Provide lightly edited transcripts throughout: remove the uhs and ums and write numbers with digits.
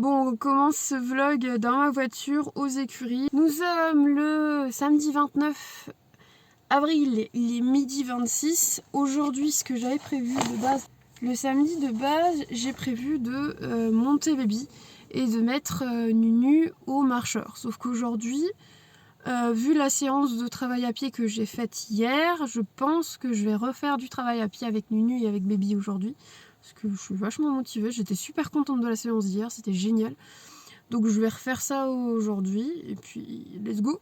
Bon, on commence ce vlog dans ma voiture aux écuries. Nous sommes le samedi 29 avril, il est midi 26. Aujourd'hui, ce que j'avais prévu de base, le samedi de base, j'ai prévu de monter Baby et de mettre Nunu au marcheur. Sauf qu'aujourd'hui, vu la séance de travail à pied que j'ai faite hier, je pense que je vais refaire du travail à pied avec Nunu et avec Baby aujourd'hui. Parce que je suis vachement motivée, j'étais super contente de la séance d'hier, c'était génial. Donc je vais refaire ça aujourd'hui et puis let's go.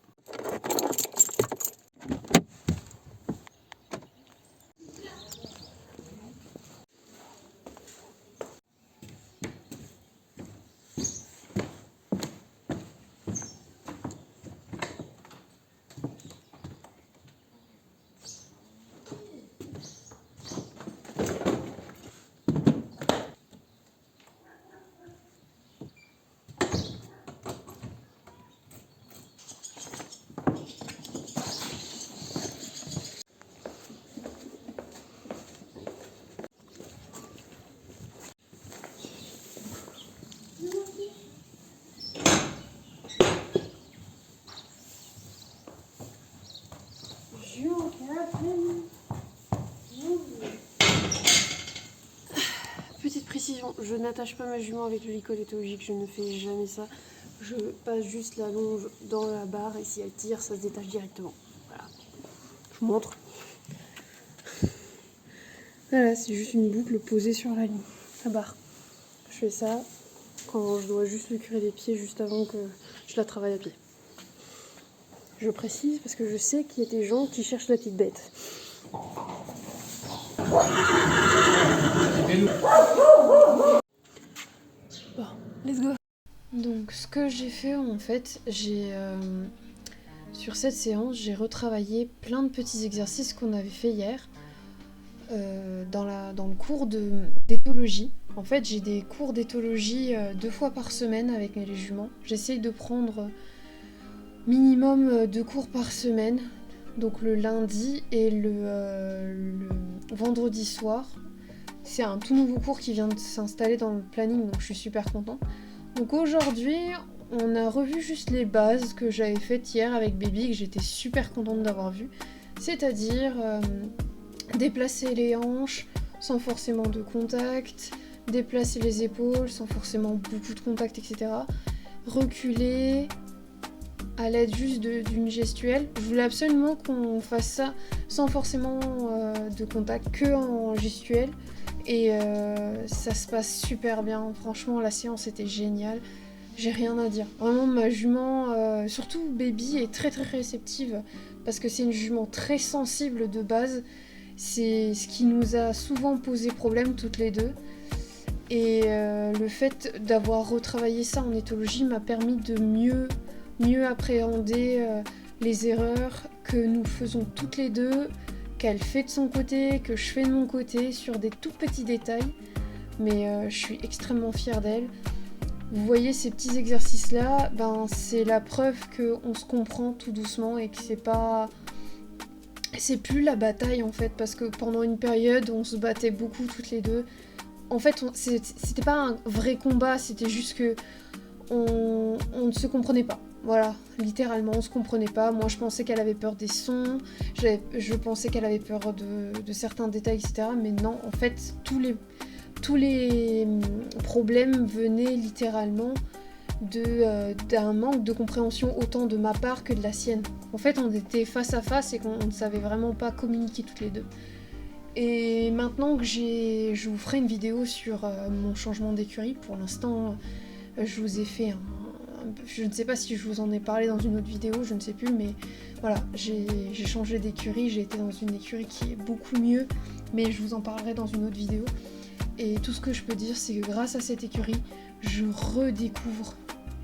Petite précision, je n'attache pas ma jument avec le licol éthologique, je ne fais jamais ça. Je passe juste la longe dans la barre et si elle tire, ça se détache directement. Voilà. Je vous montre. Voilà, c'est juste une boucle posée sur la ligne, la barre. Je fais ça quand je dois juste lui curer les pieds juste avant que je la travaille à pied. Je précise parce que je sais qu'il y a des gens qui cherchent la petite bête. Bon, let's go. Donc ce que j'ai fait en fait, sur cette séance, j'ai retravaillé plein de petits exercices qu'on avait fait hier dans le cours d'éthologie. En fait, j'ai des cours d'éthologie 2 fois par semaine avec les juments. J'essaye de prendre minimum 2 cours par semaine, donc le lundi et le vendredi soir. C'est un tout nouveau cours qui vient de s'installer dans le planning, donc je suis super contente. Donc aujourd'hui, on a revu juste les bases que j'avais faites hier avec Baby, que j'étais super contente d'avoir vu. C'est-à-dire déplacer les hanches sans forcément de contact, déplacer les épaules sans forcément beaucoup de contact, etc. Reculer à l'aide juste d'une gestuelle. Je voulais absolument qu'on fasse ça sans forcément de contact, que en gestuelle. Et ça se passe super bien, franchement la séance était géniale, j'ai rien à dire. Vraiment ma jument, surtout Baby est très très réceptive parce que c'est une jument très sensible de base. C'est ce qui nous a souvent posé problème toutes les deux. Et le fait d'avoir retravaillé ça en éthologie m'a permis de mieux appréhender les erreurs que nous faisons toutes les deux, qu'elle fait de son côté, que je fais de mon côté, sur des tout petits détails. Mais je suis extrêmement fière d'elle. Vous voyez ces petits exercices-là, c'est la preuve qu'on se comprend tout doucement et que c'est plus la bataille en fait, parce que pendant une période, on se battait beaucoup toutes les deux. En fait, c'était pas un vrai combat, c'était juste que on ne se comprenait pas. Voilà, littéralement, on se comprenait pas. Moi, je pensais qu'elle avait peur des sons, je pensais qu'elle avait peur de certains détails, etc. Mais non, en fait, tous les problèmes venaient littéralement d'un manque de compréhension autant de ma part que de la sienne. En fait, on était face à face et qu'on ne savait vraiment pas communiquer toutes les deux. Et maintenant que je vous ferai une vidéo sur mon changement d'écurie. Pour l'instant, je vous ai fait je ne sais pas si je vous en ai parlé dans une autre vidéo, je ne sais plus, mais voilà, j'ai changé d'écurie, j'ai été dans une écurie qui est beaucoup mieux, mais je vous en parlerai dans une autre vidéo. Et tout ce que je peux dire, c'est que grâce à cette écurie, je redécouvre,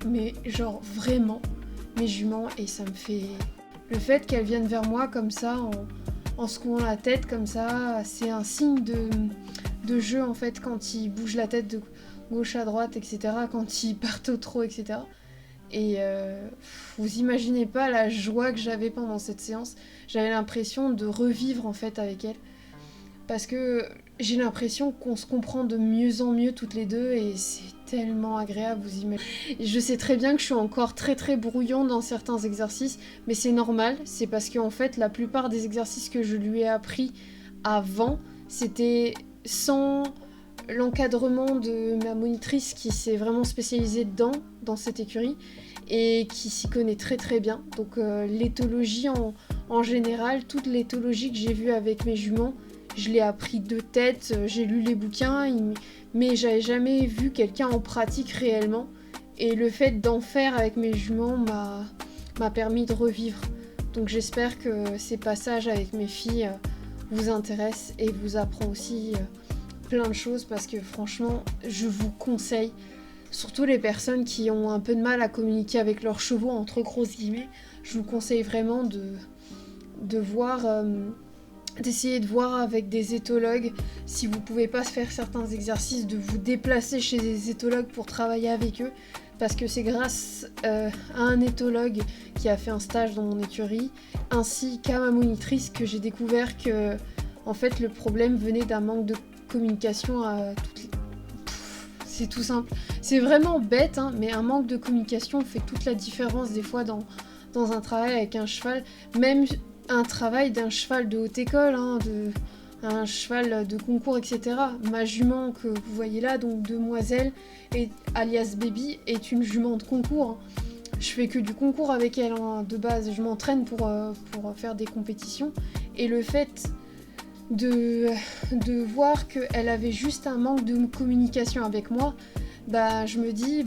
mais genre vraiment, mes juments, et ça me fait... Le fait qu'elles viennent vers moi comme ça, en secouant la tête comme ça, c'est un signe de jeu en fait, quand ils bougent la tête de gauche à droite, etc., quand ils partent au trot, etc. Et vous imaginez pas la joie que j'avais pendant cette séance. J'avais l'impression de revivre en fait avec elle. Parce que j'ai l'impression qu'on se comprend de mieux en mieux toutes les deux et c'est tellement agréable, vous imaginez. Je sais très bien que je suis encore très très brouillon dans certains exercices, mais c'est normal, c'est parce qu'en fait la plupart des exercices que je lui ai appris avant, c'était sans l'encadrement de ma monitrice qui s'est vraiment spécialisée dans cette écurie et qui s'y connaît très très bien. Donc l'éthologie en général, toute l'éthologie que j'ai vue avec mes juments, je l'ai appris de tête, j'ai lu les bouquins, mais j'avais jamais vu quelqu'un en pratique réellement. Et le fait d'en faire avec mes juments m'a permis de revivre. Donc j'espère que ces passages avec mes filles vous intéressent et vous apprend aussi plein de choses parce que franchement, je vous conseille, surtout les personnes qui ont un peu de mal à communiquer avec leurs chevaux, entre grosses guillemets, je vous conseille vraiment de voir... d'essayer de voir avec des éthologues, si vous pouvez pas faire certains exercices, de vous déplacer chez des éthologues pour travailler avec eux, parce que c'est grâce à un éthologue qui a fait un stage dans mon écurie, ainsi qu'à ma monitrice, que j'ai découvert que en fait le problème venait d'un manque de communication à toutes les... C'est tout simple. C'est vraiment bête, hein, mais un manque de communication fait toute la différence des fois dans un travail avec un cheval, même un travail d'un cheval de haute école, hein, un cheval de concours, etc. Ma jument que vous voyez là, donc Demoiselle, alias Baby, est une jument de concours. Je fais que du concours avec elle, hein, de base. Je m'entraîne pour faire des compétitions. Et le fait de voir qu'elle avait juste un manque de communication avec moi, bah, je me dis,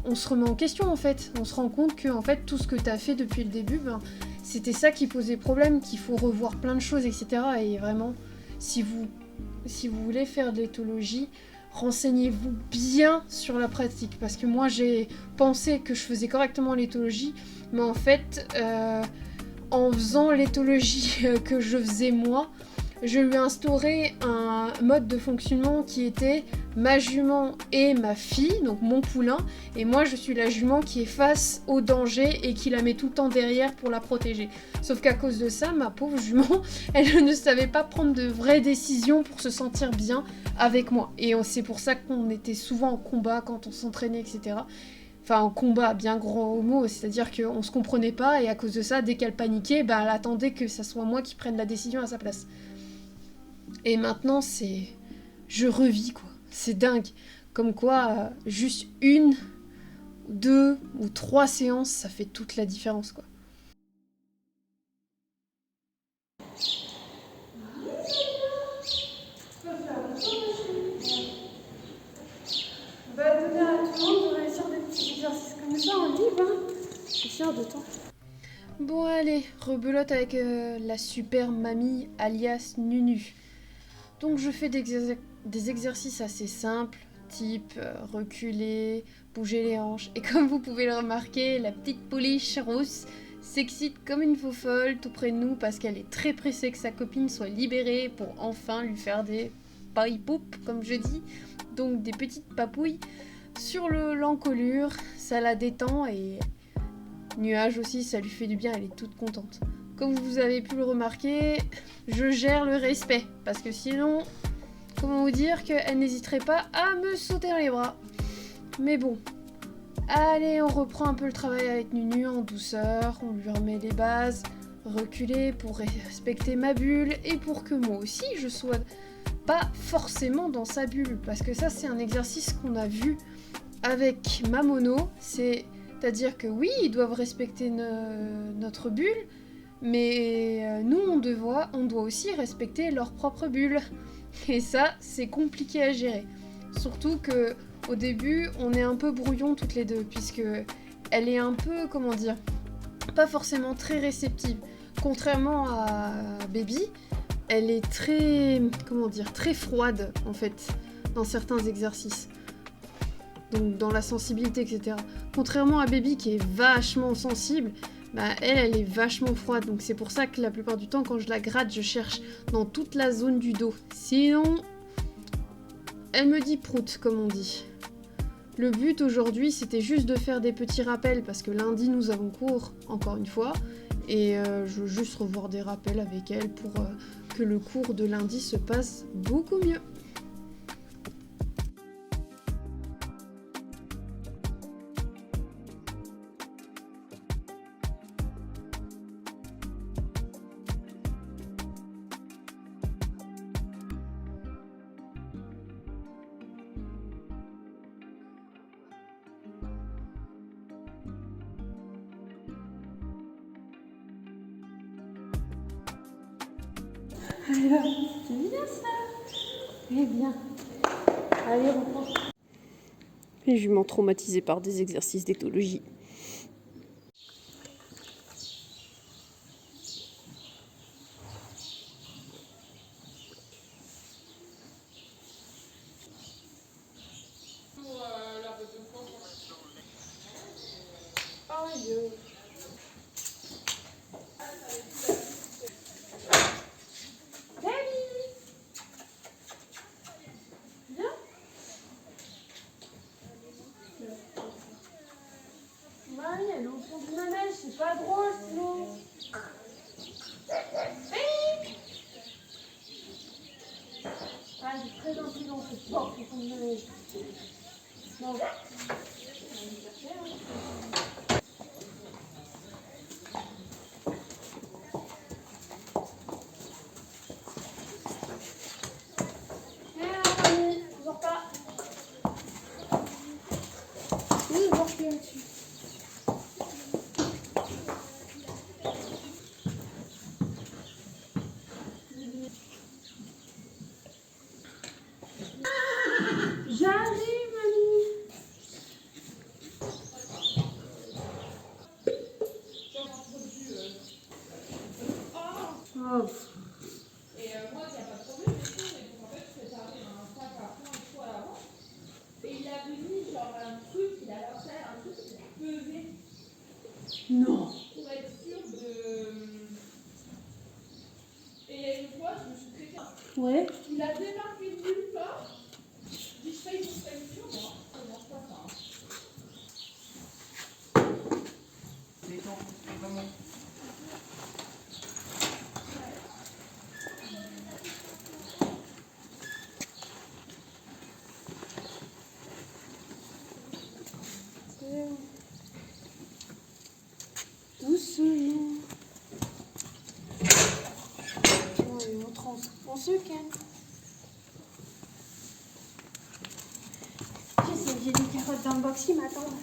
on se remet en question en fait. On se rend compte que en fait, tout ce que tu as fait depuis le début, c'était ça qui posait problème, qu'il faut revoir plein de choses, etc. Et vraiment, si vous voulez faire de l'éthologie, renseignez-vous bien sur la pratique. Parce que moi, j'ai pensé que je faisais correctement l'éthologie, mais en fait, en faisant l'éthologie que je faisais moi, je lui ai instauré un mode de fonctionnement qui était ma jument et ma fille, donc mon poulain, et moi je suis la jument qui est face au danger et qui la met tout le temps derrière pour la protéger. Sauf qu'à cause de ça, ma pauvre jument, elle ne savait pas prendre de vraies décisions pour se sentir bien avec moi. Et c'est pour ça qu'on était souvent en combat quand on s'entraînait, etc. Enfin, en combat, bien gros mot, c'est-à-dire qu'on se comprenait pas, et à cause de ça, dès qu'elle paniquait, elle attendait que ça soit moi qui prenne la décision à sa place. Et maintenant, je revis, quoi. C'est dingue. Comme quoi, juste 1, 2 ou 3 séances, ça fait toute la différence, quoi. On va donner à tout le monde de réussir des petits exercices comme ça en livre, hein. Je suis fière de toi. Bon, allez, rebelote avec la super mamie alias Nunu. Donc je fais des exercices assez simples, type reculer, bouger les hanches. Et comme vous pouvez le remarquer, la petite pouliche rousse s'excite comme une faux folle tout près de nous parce qu'elle est très pressée que sa copine soit libérée pour enfin lui faire des paille-poupes, comme je dis. Donc des petites papouilles sur l'encolure, ça la détend et Nuage aussi, ça lui fait du bien, elle est toute contente. Comme vous avez pu le remarquer, je gère le respect, parce que sinon, comment vous dire qu'elle n'hésiterait pas à me sauter dans les bras. Mais bon, allez, on reprend un peu le travail avec Nunu en douceur, on lui remet les bases, reculer pour respecter ma bulle, et pour que moi aussi je sois pas forcément dans sa bulle, parce que ça c'est un exercice qu'on a vu avec ma mono, c'est-à-dire que oui, ils doivent respecter notre bulle, mais nous, on doit aussi respecter leur propre bulle. Et ça, c'est compliqué à gérer. Surtout que au début, on est un peu brouillon toutes les deux, puisque elle est un peu, comment dire, pas forcément très réceptive. Contrairement à Baby, elle est très, comment dire, très froide, en fait, dans certains exercices. Donc dans la sensibilité, etc. Contrairement à Baby, qui est vachement sensible, elle est vachement froide, donc c'est pour ça que la plupart du temps, quand je la gratte, je cherche dans toute la zone du dos. Sinon, elle me dit prout, comme on dit. Le but aujourd'hui, c'était juste de faire des petits rappels, parce que lundi, nous avons cours, encore une fois, et je veux juste revoir des rappels avec elle pour que le cours de lundi se passe beaucoup mieux. Alors, c'est bien ça. Eh bien. Allez, reprends. Les juments traumatisés par des exercices d'éthologie. Marie, elle est au fond du manège, c'est pas drôle sinon. Ah, elle est très intelligente, cette porte au fond du manège. Bon. Toujours pas. Oui, voir qu'il y a dessus. J'arrive, mamie. Oh. Et moi, il n'y a pas de problème, mais tout, mais en fait, je préparais un sac à plein de fois à l'avance. Et il avait mis genre un truc, il a lancé un truc pour peser. Non. Pour être sûr de. Et il y a une fois, je me suis traité. Ouais. Il a démarqué de nulle part. Je dis, je paye une facture, moi. Ça ne marche pas ça. Doucement. Ouais, on se calme. J'ai des carottes dans le box qui m'attendent.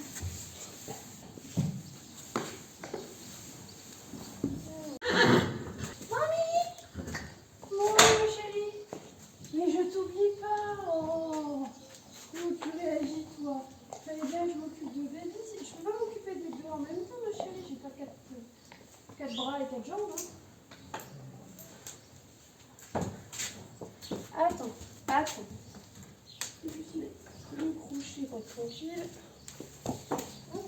Mon chéri, mais je t'oublie pas. Oh, comment tu réagis, toi? Fallait bien que je m'occupe de bébé. Je peux pas m'occuper des deux en même temps, ma chérie. J'ai pas quatre bras et quatre jambes. Hein. Attends. Je vais juste mettre le crochet pour être tranquille. Hop.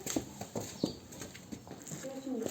C'est fini.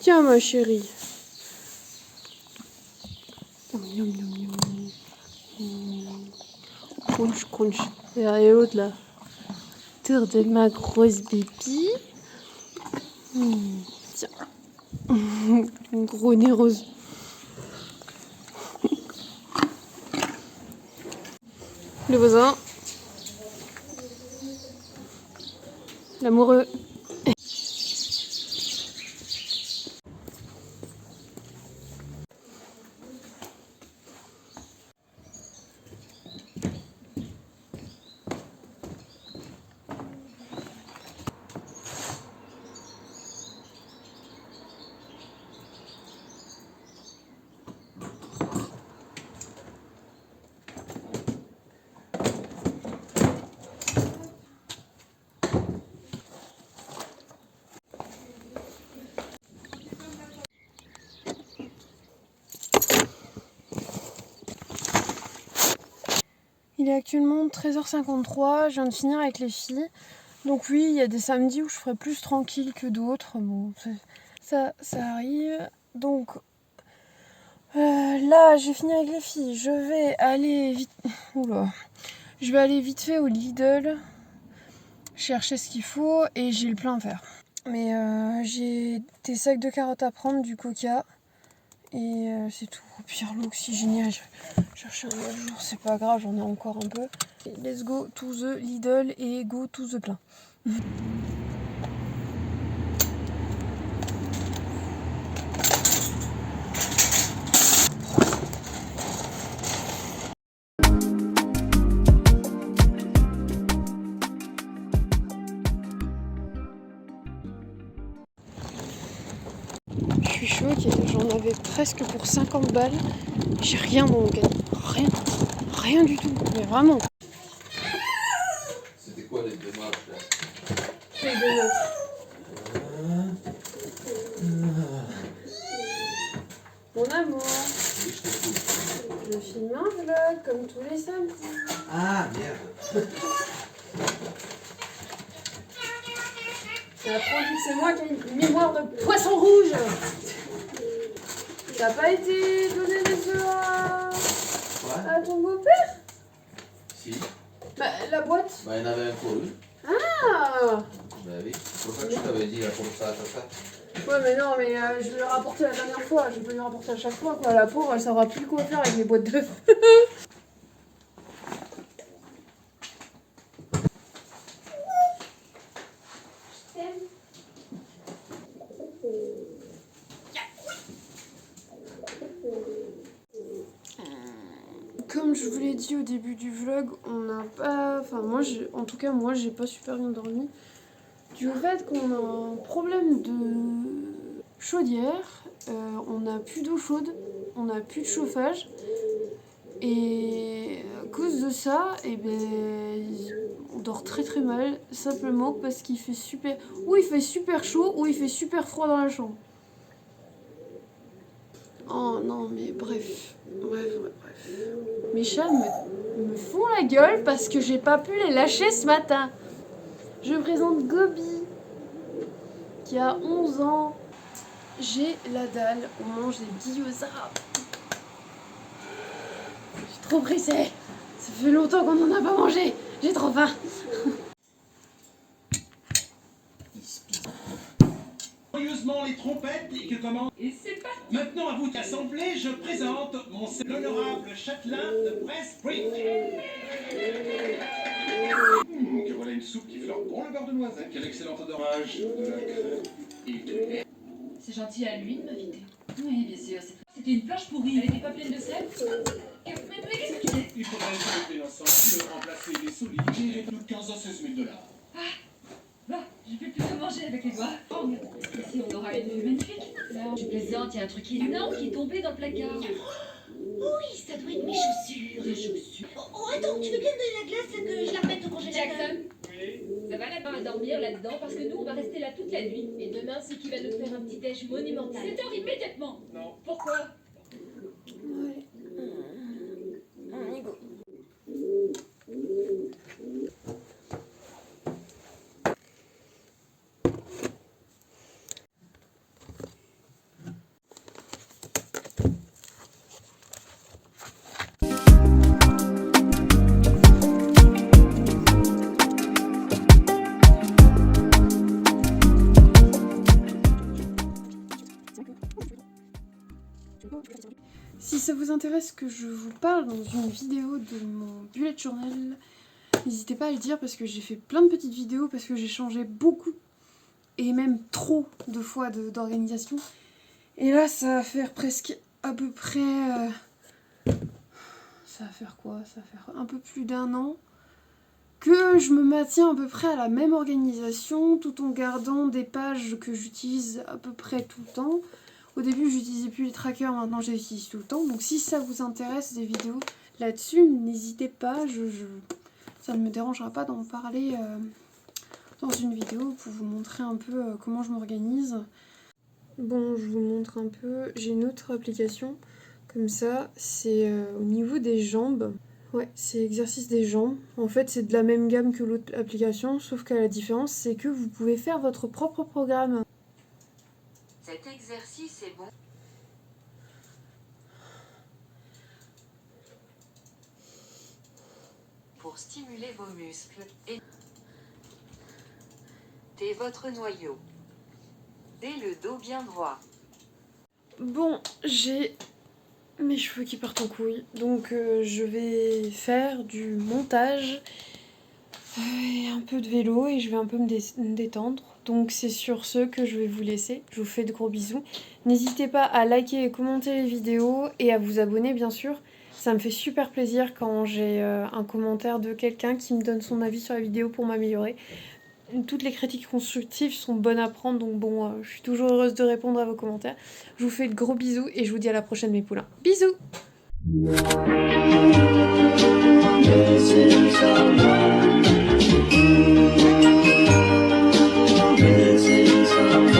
Tiens, ma chérie. Miam, miam, miam, miam. Crunch, crunch. Et l'autre là. Tour de ma grosse baby. Tiens. Une gros nez rose. Le voisin. L'amoureux. est actuellement 13h53, je viens de finir avec les filles. Donc oui, il y a des samedis où je ferai plus tranquille que d'autres. Bon, ça arrive. Donc là, j'ai fini avec les filles. Je vais aller vite... Oula. Je vais aller vite fait au Lidl, chercher ce qu'il faut et j'ai le plein à faire. Mais j'ai des sacs de carottes à prendre, du coca et c'est tout. Au pire, l'oxygénier, je cherche un autre jour, c'est pas grave, j'en ai encore un peu. Et let's go to the Lidl et go to the plein. Je suis choquée, j'en avais presque pour 50 balles. J'ai rien dans mon caddie. Rien du tout. Mais vraiment. C'était quoi les démarches là? Les deux. Mon amour, Oui, je t'écoute. je filme un vlog comme tous les samedis. Ah merde! Ça apprend que c'est moi qui ai une mémoire de poisson rouge. T'as pas été donné des œufs à ton beau-père? Si. Bah, la boîte. Bah, il y en avait encore une. Ah. Bah oui. C'est pour ça que je t'avais dit, rapporte ça. Ouais, mais non, mais je lui ai rapporté la dernière fois. Je peux lui rapporter à chaque fois, quoi. La pauvre, elle saura plus quoi faire avec mes boîtes d'œufs. Comme je vous l'ai dit au début du vlog, on n'a pas... Enfin, moi, en tout cas, moi, j'ai pas super bien dormi. Du fait qu'on a un problème de chaudière, on n'a plus d'eau chaude, on n'a plus de chauffage. Et à cause de ça, eh ben, on dort très très mal, simplement parce qu'il fait super... Ou il fait super chaud, ou il fait super froid dans la chambre. Oh non, mais bref. Mes chats me font la gueule parce que j'ai pas pu les lâcher ce matin. Je présente Gobi, qui a 11 ans. J'ai la dalle, on mange des gyoza. Je suis trop pressée. Ça fait longtemps qu'on n'en a pas mangé. J'ai trop faim. Joyeusement les trompettes et que comment. Et c'est pas Maintenant à vous d'assemblée, je présente l'honorable châtelain de Prestbury. Que voilà une soupe qui fleure bon le beurre de noisette. Quel excellent odorage de la crème et de lait. C'est gentil à lui de m'inviter. Oui, bien sûr. C'était une planche pourrie. Elle n'était pas pleine de sel. Mais qu'est-ce que tu fais? Il faudrait se mettre ensemble, remplacer les solides et de 15 à 16 000 $. Bah, je vais plus manger avec les doigts. Oh, ici, on aura une vue magnifique. Là, je plaisante, il y a un truc énorme qui est tombé dans le placard. Oui, ça doit être mes chaussures. Des chaussures. Oh, attends, tu veux bien me donner la glace là, que je la remette au congélateur? Jackson, ça va là-bas à dormir là-dedans parce que nous, on va rester là toute la nuit. Et demain, c'est qui va nous faire un petit déj monumental. 7 heures immédiatement. Non. Pourquoi? Ouais. On y go. Si ça vous intéresse que je vous parle dans une vidéo de mon bullet journal, n'hésitez pas à le dire parce que j'ai fait plein de petites vidéos parce que j'ai changé beaucoup et même trop de fois d'organisation. Et là ça va faire presque à peu près... ça va faire quoi? Ça va faire un peu plus d'1 an que je me maintiens à peu près à la même organisation tout en gardant des pages que j'utilise à peu près tout le temps. Au début, j'utilisais plus les trackers, maintenant je les utilise tout le temps. Donc si ça vous intéresse des vidéos là-dessus, n'hésitez pas, ça ne me dérangera pas d'en parler dans une vidéo pour vous montrer un peu comment je m'organise. Bon, je vous montre un peu, j'ai une autre application, comme ça, c'est au niveau des jambes. Ouais, c'est exercice des jambes. En fait, c'est de la même gamme que l'autre application, sauf que la différence, c'est que vous pouvez faire votre propre programme. Cet exercice est bon. Pour stimuler vos muscles et votre noyau. Dès le dos bien droit. Bon, j'ai mes cheveux qui partent en couille, donc je vais faire du montage et un peu de vélo et je vais un peu me détendre. Donc c'est sur ce que je vais vous laisser. Je vous fais de gros bisous. N'hésitez pas à liker et commenter les vidéos et à vous abonner bien sûr. Ça me fait super plaisir quand j'ai un commentaire de quelqu'un qui me donne son avis sur la vidéo pour m'améliorer. Toutes les critiques constructives sont bonnes à prendre, donc bon, je suis toujours heureuse de répondre à vos commentaires. Je vous fais de gros bisous et je vous dis à la prochaine mes poulains. Bisous!